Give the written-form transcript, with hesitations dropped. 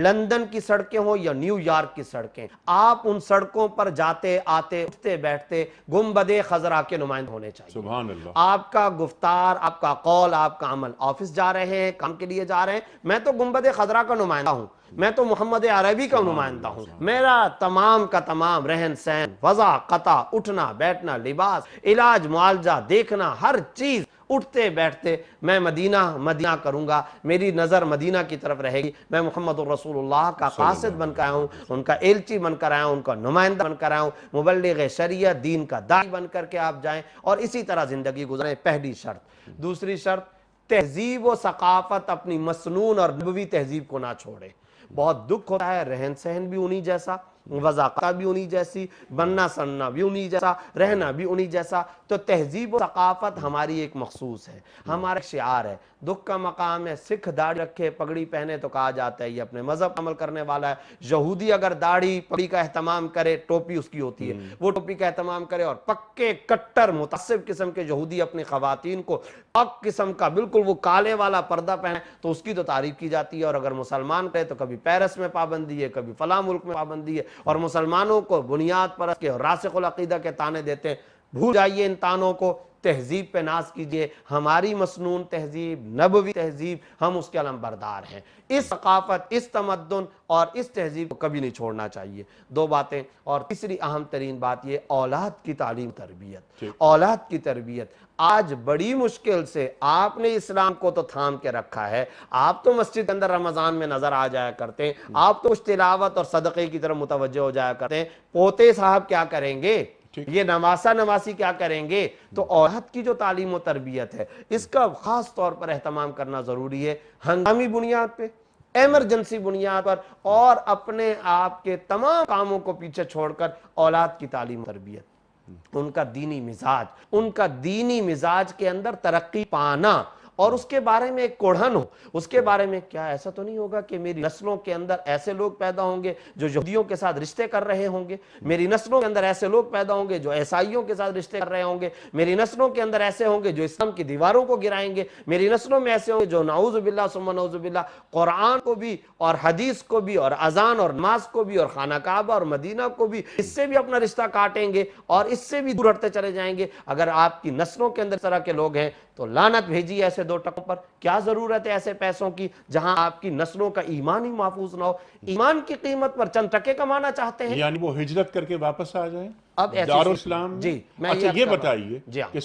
London کی سڑکیں ہوں یا نیو یارک کی سڑکیں، آپ ان سڑکوں پر جاتے آتے اٹھتے بیٹھتے گنبد خضرا کے نمائندے ہونے چاہیے۔ سبحان اللہ۔ آپ کا گفتار، آپ کا قول، آپ کا عمل، آفس جا رہے ہیں، کام کے لیے جا رہے ہیں، میں تو گنبد خضرا کا نمائندہ ہوں، میں تو محمد عربی کا نمائندہ ہوں، میرا تمام کا تمام رہن سہن، وضع قطع، اٹھنا بیٹھنا، لباس، علاج معالجہ، دیکھنا، ہر چیز اٹھتے بیٹھتے میں مدینہ کروں گا، میری نظر مدینہ کی طرف رہے گی، میں محمد الرسول اللہ کا قاصد بن کر آیا ہوں، ان کا ایلچی بن کر آیا ہوں، ان کا نمائندہ بن کر آیا ہوں، مبلغ شریعت، دین کا داعی بن کر کے آپ جائیں اور اسی طرح زندگی گزاریں۔ پہلی شرط۔ دوسری شرط، تہذیب و ثقافت اپنی مسنون اور نبوی تہذیب کو نہ چھوڑے۔ بہت دکھ ہوتا ہے، رہن سہن بھی انہی جیسا، وضاقتہ بھی انہی جیسی، بننا سننا بھی انہی جیسا، رہنا بھی انہی جیسا، تو تہذیب و ثقافت ہماری ایک مخصوص ہے، ہمارا شعار ہے۔ دکھ کا مقام ہے، سکھ داڑھی رکھے پگڑی پہنے تو کہا جاتا ہے یہ اپنے مذہب عمل کرنے والا ہے، یہودی اگر داڑھی پگڑی کا اہتمام کرے، ٹوپی اس کی ہوتی ہے، وہ ٹوپی کا اہتمام کرے، اور پکے کٹر متعصب قسم کے یہودی اپنی خواتین کو پک قسم کا بالکل وہ کالے والا پردہ پہنے تو اس کی تو تعریف کی جاتی ہے، اور اگر مسلمان کہے تو کبھی پیرس میں پابندی ہے، کبھی فلاں ملک میں پابندی ہے، اور مسلمانوں کو بنیاد پرست کے راسخ العقیدہ کے طعنے دیتے ہیں۔ بھول جائیے ان طعنوں کو، تہذیب پہ ناز کیجئے، ہماری مسنون تہذیب، نبوی تہذیب، ہم اس کے علم بردار ہیں۔ اس ثقافت، اس تمدن اور اس تہذیب کو کبھی نہیں چھوڑنا چاہیے۔ دو باتیں، اور تیسری اہم ترین بات یہ اولاد کی تعلیم تربیت۔ اولاد کی تربیت آج بڑی مشکل سے، آپ نے اسلام کو تو تھام کے رکھا ہے، آپ تو مسجد کے اندر رمضان میں نظر آ جایا کرتے ہیں، آپ تو اس تلاوت اور صدقے کی طرف متوجہ ہو جایا کرتے ہیں، پوتے صاحب کیا کریں گے؟ یہ نواسا نواسی کیا کریں گے؟ تو اولاد کی جو تعلیم و تربیت ہے اس کا خاص طور پر اہتمام کرنا ضروری ہے، ہنگامی بنیاد پہ، ایمرجنسی بنیاد پر، اور اپنے آپ کے تمام کاموں کو پیچھے چھوڑ کر اولاد کی تعلیم و تربیت، ان کا دینی مزاج کے اندر ترقی پانا، اور اس کے بارے میں ایک کوڑھن ہو، اس کے بارے میں کیا ایسا تو نہیں ہوگا کہ میری نسلوں کے اندر ایسے لوگ پیدا ہوں گے جو یہودیوں کے ساتھ رشتے کر رہے ہوں گے، میری نسلوں کے اندر ایسے لوگ پیدا ہوں گے جو عیسائیوں کے ساتھ رشتے کر رہے ہوں گے، میری نسلوں کے اندر ایسے ہوں گے جو اسلام کی دیواروں کو گرائیں گے، میری نسلوں میں ایسے ہوں گے جو نعوذ باللہ ثم نعوذ باللہ قرآن کو بھی اور حدیث کو بھی اور اذان اور نماز کو بھی اور خانہ کعبہ اور مدینہ کو بھی، اس سے بھی اپنا رشتہ کاٹیں گے اور اس سے بھی دور ہٹتے چلے جائیں گے۔ اگر آپ کی نسلوں کے اندر اس طرح کے لوگ ہیں تو لعنت بھیجیے ایسے دو ٹکوں پر۔ کیا ضرورت ہے ایسے پیسوں کی جہاں آپ کی نسلوں کا ایمان ہی محفوظ نہ ہو؟ ایمان کی قیمت پر چند ٹکے کمانا چاہتے ہیں، یعنی وہ ہجرت کر کے واپس آ جائیں اب ایسی دارالاسلام میں؟ جی میں اچھا عرض یہ کر رہا ہوں۔ بتائیے جی ہاں۔ کہ